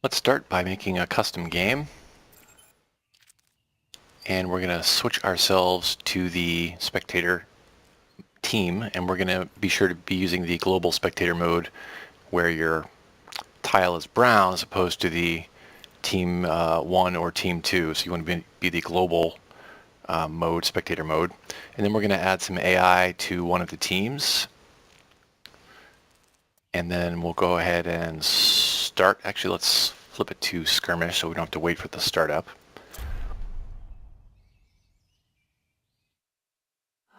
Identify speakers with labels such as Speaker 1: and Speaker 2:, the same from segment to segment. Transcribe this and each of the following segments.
Speaker 1: Let's start by making a custom game. And we're going to switch ourselves to the spectator team, and we're going to be sure to be using the global spectator mode where your tile is brown as opposed to the team 1 or team 2. So you want to be the global mode, spectator mode. And then we're going to add some AI to one of the teams. And then we'll go ahead and start. Actually, let's flip it to skirmish so we don't have to wait for the startup.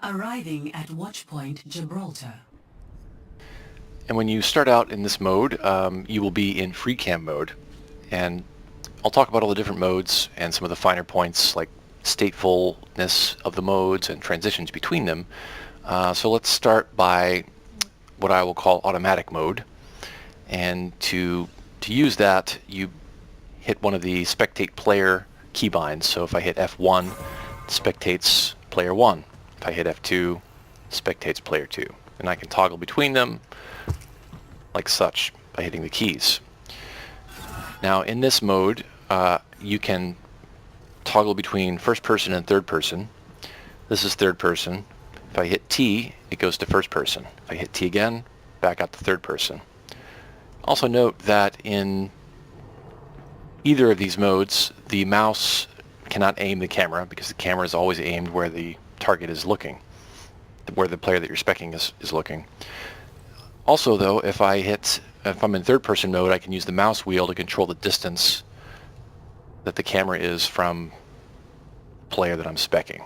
Speaker 2: Arriving at Watchpoint Gibraltar.
Speaker 1: And when you start out in this mode, you will be in free cam mode. And I'll talk about all the different modes and some of the finer points like statefulness of the modes and transitions between them. So let's start by what I will call automatic mode. And to use that, you hit one of the spectate player keybinds. So if I hit F1, it spectates player 1. If I hit F2, it spectates player 2. And I can toggle between them like such by hitting the keys. Now in this mode, you can toggle between first person and third person. This is third person. If I hit T, it goes to first person. If I hit T again, back out to third person. Also note that in either of these modes, the mouse cannot aim the camera because the camera is always aimed where the target is looking, where the player that you're specking is looking. Also though, if I'm in third person mode, I can use the mouse wheel to control the distance that the camera is from the player that I'm specking.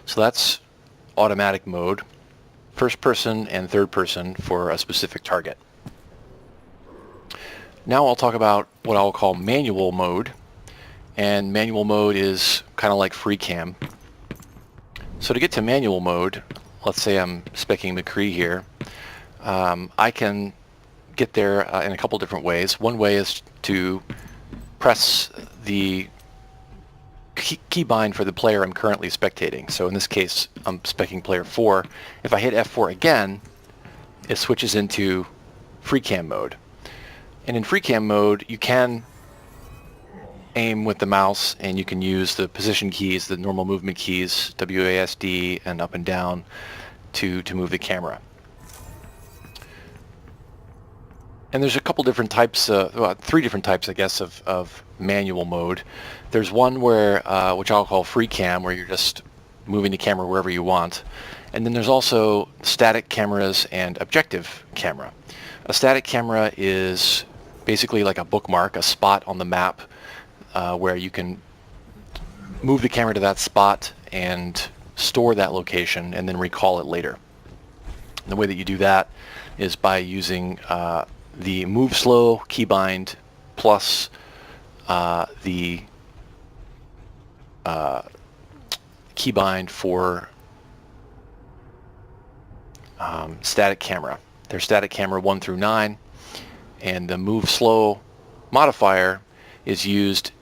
Speaker 1: So that's automatic mode, first person and third person for a specific target. Now I'll talk about what I'll call manual mode. And manual mode is kind of like free cam. So to get to manual mode, let's say I'm specking McCree here, I can get there in a couple different ways. One way is to press the keybind for the player I'm currently spectating. So in this case, I'm specking player 4. If I hit F4 again, it switches into free cam mode. And in free cam mode, you can aim with the mouse, and you can use the position keys, the normal movement keys, WASD and up and down to move the camera. And there's a couple different types, well, 3 different types, I guess, of manual mode. There's one where, which I'll call free cam, where you're just moving the camera wherever you want. And then there's also static cameras and objective camera. A static camera is basically like a bookmark, a spot on the map where you can move the camera to that spot and store that location and then recall it later. And the way that you do that is by using the move slow keybind plus the keybind for static camera. There's static camera 1 through 9, and the move slow modifier is used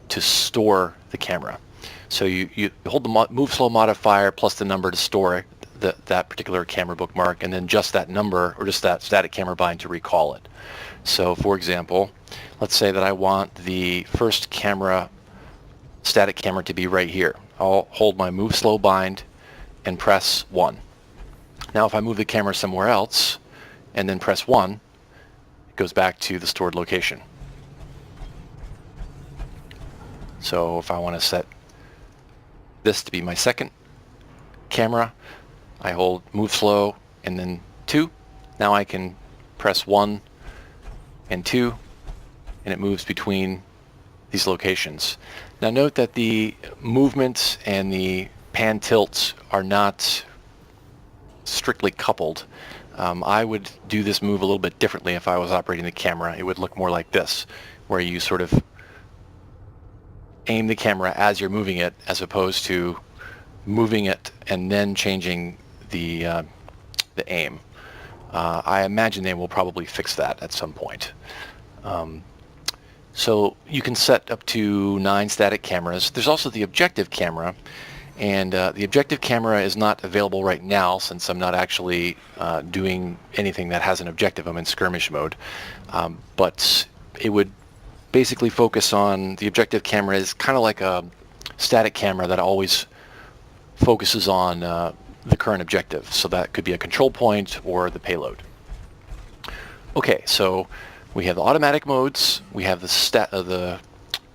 Speaker 1: to store the camera. So you hold the move slow modifier plus the number to store that particular camera bookmark, and then just that number or just that static camera bind to recall it. So for example, let's say that I want the first camera, static camera, to be right here. I'll hold my move slow bind and press 1. Now if I move the camera somewhere else and then press 1, it goes back to the stored location. So if I want to set this to be my second camera, I hold move slow and then 2. Now I can press 1 and 2, and it moves between these locations. Now note that the movements and the pan tilts are not strictly coupled. I would do this move a little bit differently if I was operating the camera. It would look more like this, where you sort of aim the camera as you're moving it, as opposed to moving it and then changing the aim. I imagine they will probably fix that at some point. So you can set up to 9 static cameras. There's also the objective camera, and the objective camera is not available right now since I'm not actually doing anything that has an objective. I'm in skirmish mode. But it would basically focus on, the objective camera is kind of like a static camera that always focuses on the current objective. So that could be a control point or the payload. Okay, so we have the automatic modes, we have the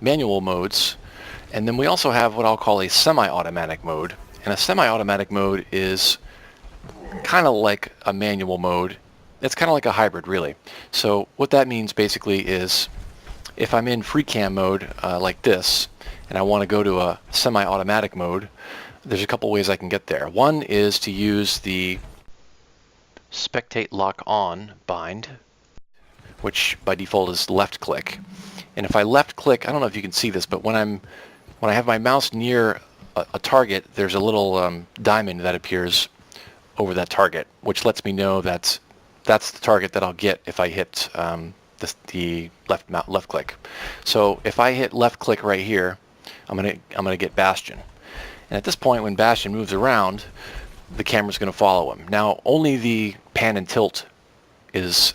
Speaker 1: manual modes, and then we also have what I'll call a semi-automatic mode. And a semi-automatic mode is kind of like a manual mode. It's kind of like a hybrid, really. So what that means basically is if I'm in free cam mode like this, and I want to go to a semi-automatic mode, there's a couple ways I can get there. One is to use the spectate lock on bind, which by default is left click. And if I left click, I don't know if you can see this, but when I have my mouse near a target, there's a little diamond that appears over that target, which lets me know that's the target that I'll get if I hit the left click. So if I hit left click right here, I'm gonna get Bastion. And at this point, when Bastion moves around, the camera's going to follow him. Now, only the pan and tilt is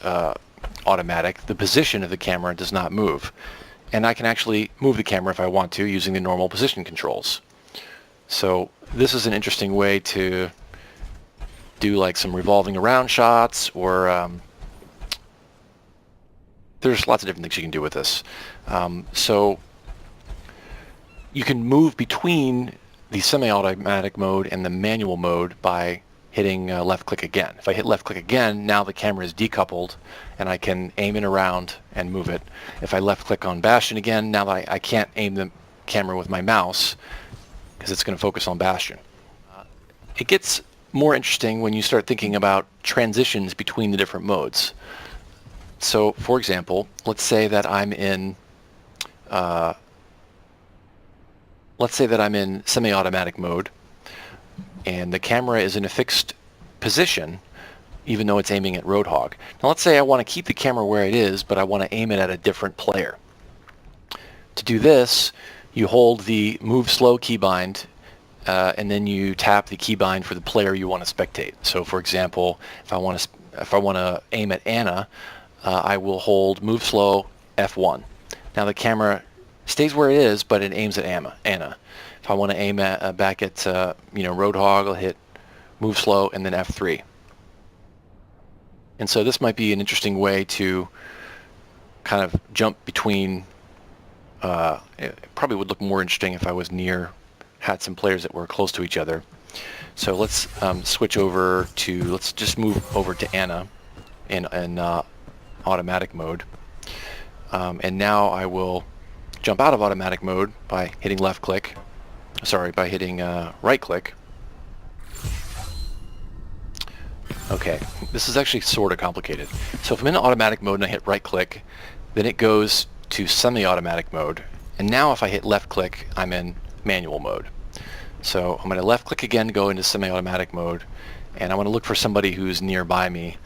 Speaker 1: automatic. The position of the camera does not move. And I can actually move the camera if I want to using the normal position controls. So this is an interesting way to do like some revolving around shots, or there's lots of different things you can do with this. So you can move between the semi-automatic mode and the manual mode by hitting left click again. If I hit left click again, now the camera is decoupled and I can aim it around and move it. If I left click on Bastion again, now I can't aim the camera with my mouse because it's going to focus on Bastion. It gets more interesting when you start thinking about transitions between the different modes. So for example, let's say that I'm in semi-automatic mode, and the camera is in a fixed position, even though it's aiming at Roadhog. Now let's say I want to keep the camera where it is, but I want to aim it at a different player. To do this, you hold the move slow keybind, and then you tap the keybind for the player you want to spectate. So for example, if I want to aim at Anna, I will hold move slow F1. Now the camera stays where it is, but it aims at Anna. If I want to aim back at Roadhog, I'll hit move slow and then F3. And so this might be an interesting way to kind of jump between. It probably would look more interesting if I was had some players that were close to each other. So let's switch over to, let's just move over to Anna in automatic mode. And now I will jump out of automatic mode by hitting right click. Okay, this is actually sort of complicated. So if I'm in automatic mode and I hit right click, then it goes to semi-automatic mode. And now if I hit left click, I'm in manual mode. So I'm going to left click again to go into semi-automatic mode, and I want to look for somebody who's nearby me.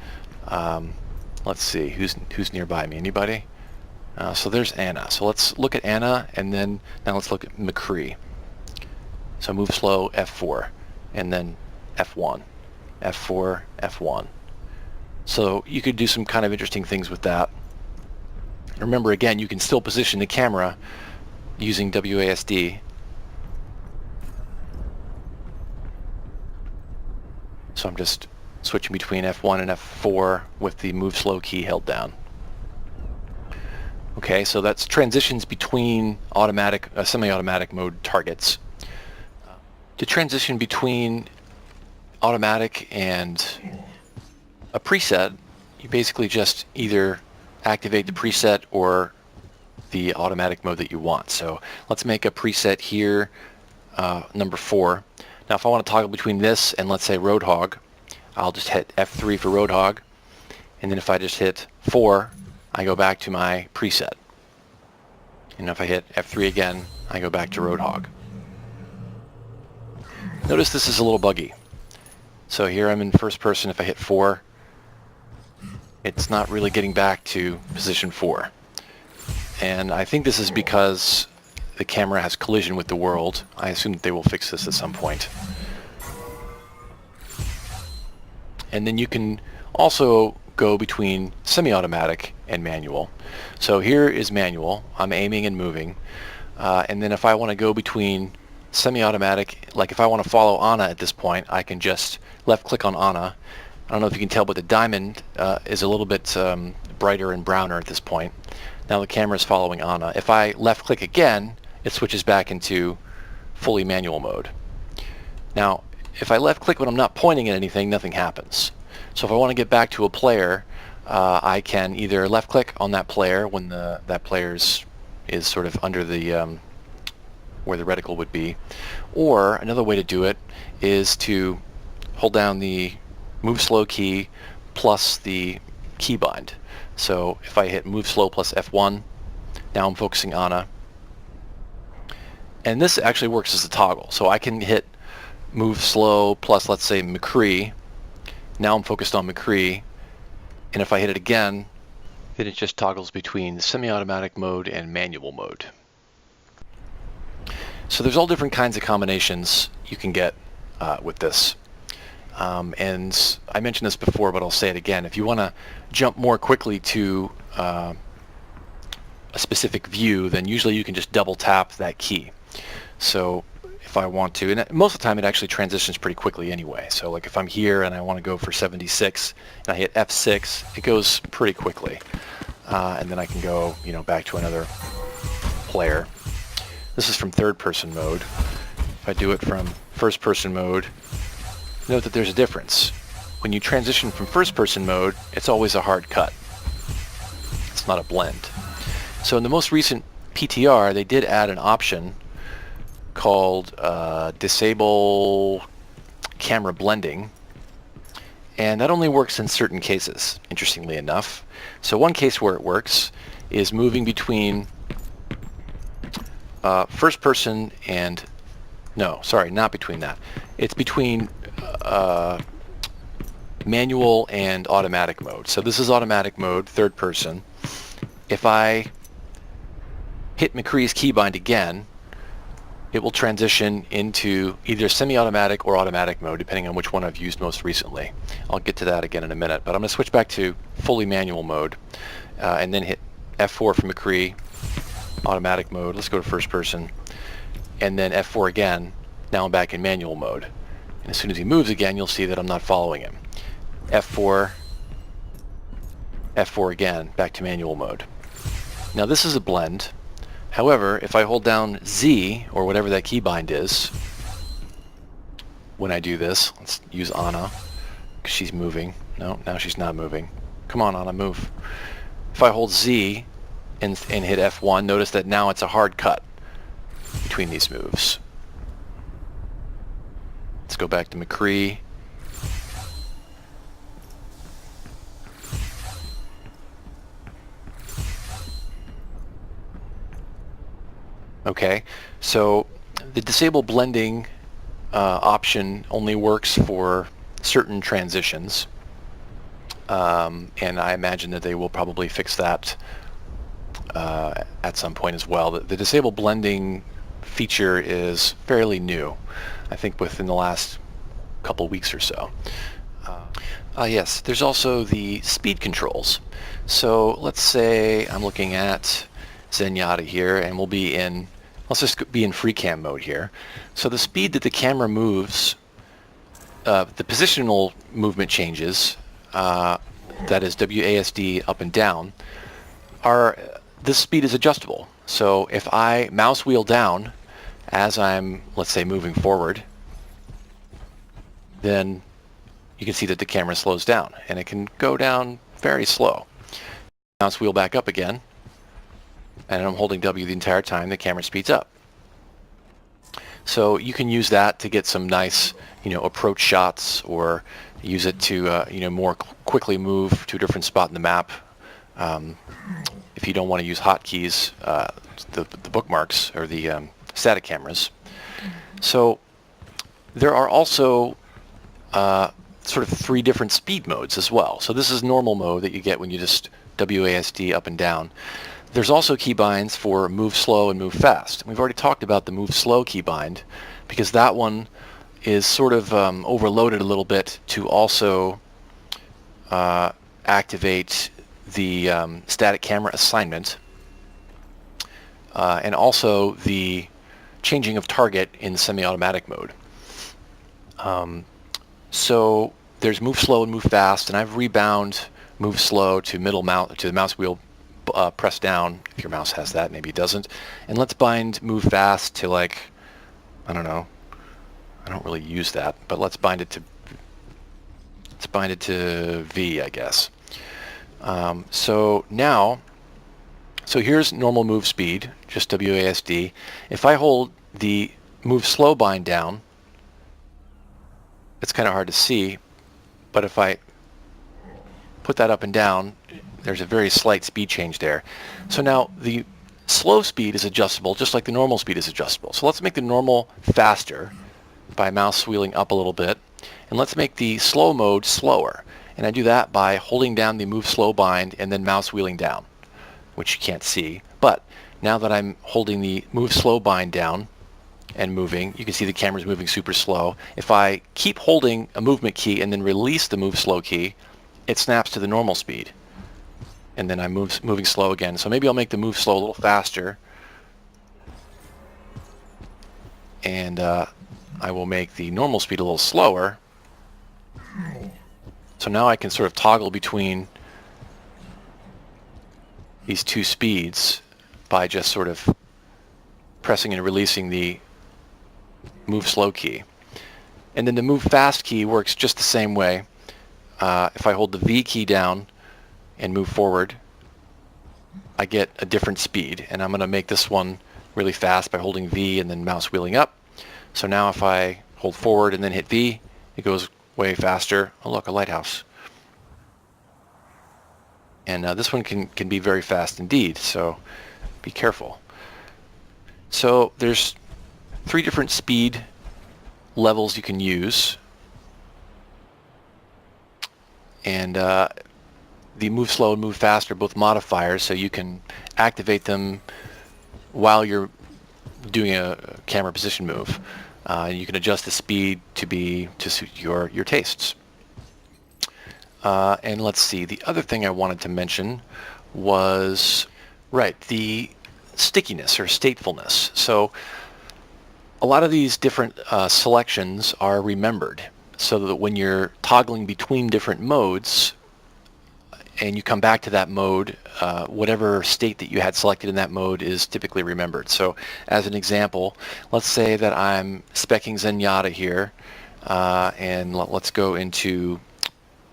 Speaker 1: Let's see, who's nearby me? Anybody? So there's Anna. So let's look at Anna, and then now let's look at McCree. So move slow F4, and then F1, F4, F1. So you could do some kind of interesting things with that. Remember, again, you can still position the camera using WASD. So I'm just switching between F1 and F4 with the move slow key held down. Okay, so that's transitions between semi-automatic mode targets. To transition between automatic and a preset, you basically just either activate the preset or the automatic mode that you want. So let's make a preset here, number 4. Now if I want to toggle between this and let's say Roadhog, I'll just hit F3 for Roadhog, and then if I just hit 4, I go back to my preset. And if I hit F3 again, I go back to Roadhog. Notice this is a little buggy. So here I'm in first person. If I hit 4, it's not really getting back to position 4. And I think this is because the camera has collision with the world. I assume that they will fix this at some point. And then you can also go between semi-automatic and manual. So here is manual. I'm aiming and moving. And then if I want to go between semi-automatic, like if I want to follow Anna at this point, I can just left-click on Anna. I don't know if you can tell, but the diamond is a little bit brighter and browner at this point. Now the camera is following Anna. If I left-click again, it switches back into fully manual mode. Now, if I left-click when I'm not pointing at anything, nothing happens. So if I want to get back to a player, I can either left-click on that player when that player's is sort of under the where the reticle would be, or another way to do it is to hold down the move slow key plus the keybind. So if I hit move slow plus F1, now I'm focusing Anna, and this actually works as a toggle. So I can hit move slow plus, let's say, McCree. Now I'm focused on McCree, and if I hit it again, then it just toggles between semi-automatic mode and manual mode. So there's all different kinds of combinations you can get with this. And I mentioned this before, but I'll say it again. If you want to jump more quickly to a specific view, then usually you can just double tap that key. So if I want to, and most of the time it actually transitions pretty quickly anyway. So like if I'm here and I want to go for 76 and I hit F6, it goes pretty quickly. And then I can go, back to another player. This is from third-person mode. If I do it from first-person mode, note that there's a difference. When you transition from first-person mode, it's always a hard cut. It's not a blend. So in the most recent PTR, they did add an option called disable camera blending, and that only works in certain cases, interestingly enough. So one case where it works is moving between first person and, no, sorry, not between that. It's between manual and automatic mode. So this is automatic mode, third person. If I hit McCree's keybind again, it will transition into either semi-automatic or automatic mode, depending on which one I've used most recently. I'll get to that again in a minute, but I'm going to switch back to fully manual mode, and then hit F4 for McCree, automatic mode. Let's go to first person, and then F4 again. Now I'm back in manual mode. And as soon as he moves again, you'll see that I'm not following him. F4, F4 again, back to manual mode. Now this is a blend. However, if I hold down Z, or whatever that keybind is, when I do this, let's use Anna, because she's moving. No, now she's not moving. Come on, Anna, move. If I hold Z and hit F1, notice that now it's a hard cut between these moves. Let's go back to McCree. Okay, so the disable blending option only works for certain transitions, and I imagine that they will probably fix that at some point as well. The disable blending feature is fairly new, I think within the last couple weeks or so. Yes, there's also the speed controls. So let's say I'm looking at Zenyatta here, and we'll be in, let's just be in free cam mode here. So the speed that the camera moves, the positional movement changes, that is WASD up and down, this speed is adjustable. So if I mouse wheel down as I'm, let's say, moving forward, then you can see that the camera slows down, and it can go down very slow. Mouse wheel back up again, and I'm holding W the entire time, the camera speeds up. So you can use that to get some nice, approach shots, or use it to, more quickly move to a different spot in the map. If you don't want to use hotkeys, the bookmarks or the static cameras. So there are also sort of 3 different speed modes as well. So this is normal mode that you get when you just WASD up and down. There's also keybinds for move slow and move fast. We've already talked about the move slow keybind, because that one is sort of overloaded a little bit to also activate the static camera assignment, and also the changing of target in semi-automatic mode. So there's move slow and move fast, and I've rebound move slow to middle mouse to the mouse wheel press down. If your mouse has that, maybe it doesn't. And let's bind move fast to, like, I don't know. I don't really use that, but let's bind it to V, I guess. So here's normal move speed, just WASD. If I hold the move slow bind down, it's kind of hard to see, but if I put that up and down, there's a very slight speed change there. So now the slow speed is adjustable, just like the normal speed is adjustable. So let's make the normal faster by mouse wheeling up a little bit, and let's make the slow mode slower. And I do that by holding down the move slow bind and then mouse wheeling down, which you can't see. But now that I'm holding the move slow bind down and moving, you can see the camera's moving super slow. If I keep holding a movement key and then release the move slow key, it snaps to the normal speed. And then I'm moving slow again. So maybe I'll make the move slow a little faster. And I will make the normal speed a little slower. So now I can sort of toggle between these two speeds by just sort of pressing and releasing the move slow key. And then the move fast key works just the same way. If I hold the V key down and move forward, I get a different speed, and I'm going to make this one really fast by holding V and then mouse wheeling up. So now if I hold forward and then hit V, it goes way faster. Oh look, a lighthouse. And this one can be very fast indeed, so be careful. So there's 3 different speed levels you can use. And the move slow and move fast are both modifiers, so you can activate them while you're doing a camera position move. You can adjust the speed to suit your tastes. And let's see, the other thing I wanted to mention was, right, the stickiness or statefulness. So a lot of these different selections are remembered, so that when you're toggling between different modes and you come back to that mode, whatever state that you had selected in that mode is typically remembered. So as an example, let's say that I'm speccing Zenyatta here, and let's go into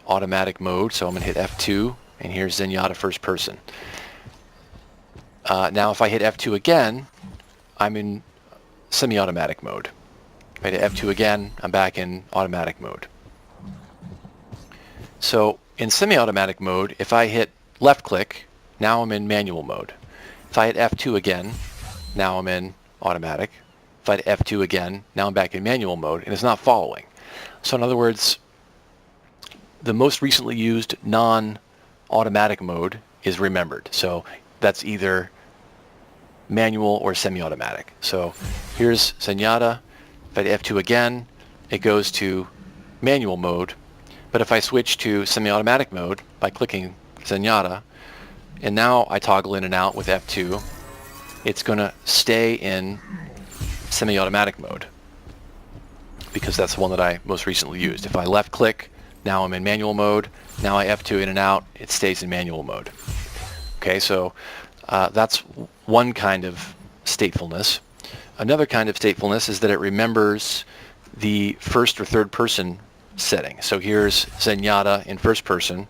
Speaker 1: automatic mode. So I'm going to hit F2, and here's Zenyatta first person. Now if I hit F2 again, I'm in semi-automatic mode. If I hit F2 again, I'm back in automatic mode. So in semi-automatic mode, if I hit left click, now I'm in manual mode. If I hit F2 again, now I'm in automatic. If I hit F2 again, now I'm back in manual mode, and it's not following. So in other words, the most recently used non-automatic mode is remembered. So that's either manual or semi-automatic. So here's Zenyatta. If I hit F2 again, it goes to manual mode. But if I switch to semi-automatic mode by clicking Zenyatta, and now I toggle in and out with F2, it's going to stay in semi-automatic mode because that's the one that I most recently used. If I left click, now I'm in manual mode. Now I F2 in and out, it stays in manual mode. Okay, so that's one kind of statefulness. Another kind of statefulness is that it remembers the first or third person setting. So here's Zenyatta in first person.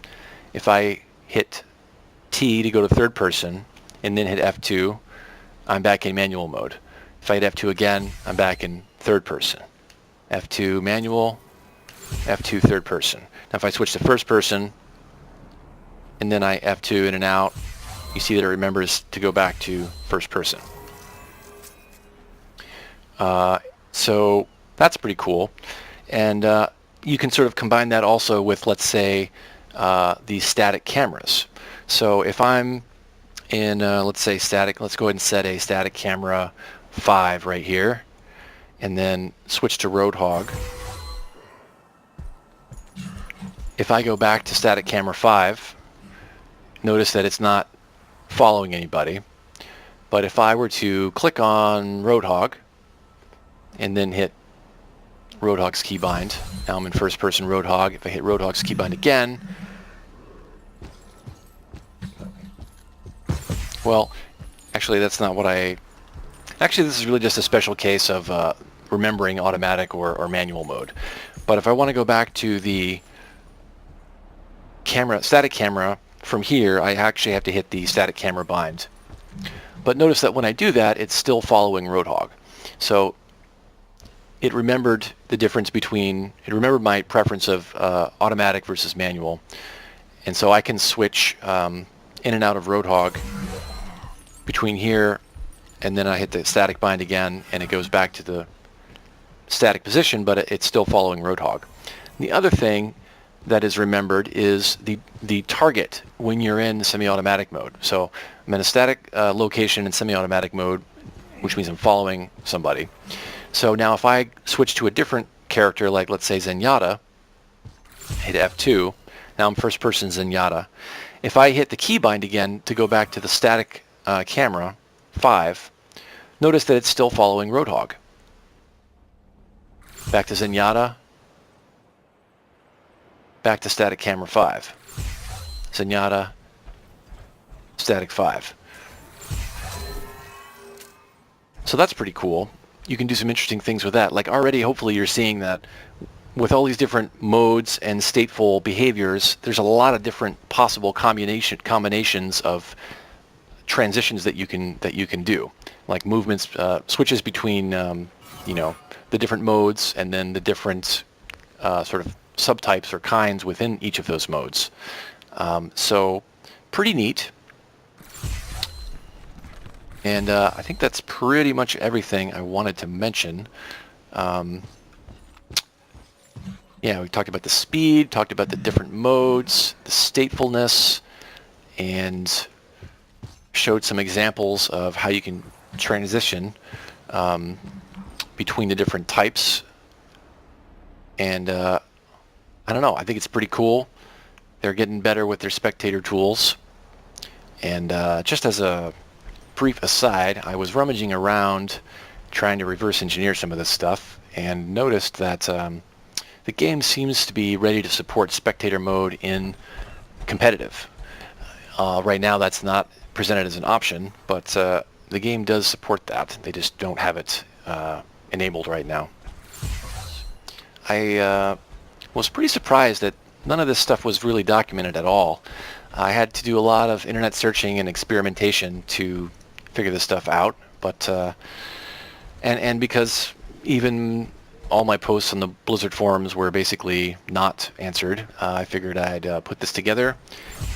Speaker 1: If I hit T to go to third person and then hit F2, I'm back in manual mode. If I hit F2 again, I'm back in third person. F2 manual, F2 third person. Now if I switch to first person and then I F2 in and out, you see that it remembers to go back to first person. So that's pretty cool. And you can sort of combine that also with, let's say, these static cameras. So if I'm in, let's say static, let's go ahead and set a static camera 5 right here, and then switch to Roadhog. if I go back to static camera 5, notice that it's not following anybody. But if I were to click on Roadhog and then hit Roadhog's keybind, now I'm in first person Roadhog. If I hit Roadhog's keybind again, well, actually that's not what actually this is really just a special case of remembering automatic or manual mode. But if I want to go back to the static camera from here, I actually have to hit the static camera bind. But notice that when I do that, it's still following Roadhog. So it remembered the difference between, it remembered my preference of automatic versus manual. And so I can switch in and out of Roadhog between here, and then I hit the static bind again, and it goes back to the static position, but it's still following Roadhog. The other thing that is remembered is the target when you're in semi-automatic mode. So I'm in a static location in semi-automatic mode, which means I'm following somebody. So now if I switch to a different character, like let's say Zenyatta, hit F2, now I'm first person Zenyatta. If I hit the keybind again to go back to the static camera 5, notice that it's still following Roadhog. Back to Zenyatta, back to static camera 5. Zenyatta, static 5. So that's pretty cool. You can do some interesting things with that. Like already, hopefully you're seeing that with all these different modes and stateful behaviors, there's a lot of different possible combinations of transitions that you can do, like movements, switches between the different modes, and then the different sort of subtypes or kinds within each of those modes. So pretty neat. And I think that's pretty much everything I wanted to mention. Yeah, we talked about the speed, talked about the different modes, the statefulness, and showed some examples of how you can transition between the different types. And I don't know, I think it's pretty cool. They're getting better with their spectator tools. And just as a brief aside, I was rummaging around trying to reverse engineer some of this stuff and noticed that the game seems to be ready to support spectator mode in competitive. Right now that's not presented as an option, but the game does support that. They just don't have it enabled right now. I was pretty surprised that none of this stuff was really documented at all. I had to do a lot of internet searching and experimentation to figure this stuff out, but and because even all my posts on the Blizzard forums were basically not answered, I figured I'd put this together,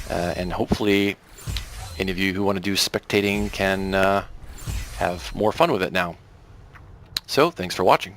Speaker 1: and hopefully any of you who want to do spectating can have more fun with it now. So thanks for watching.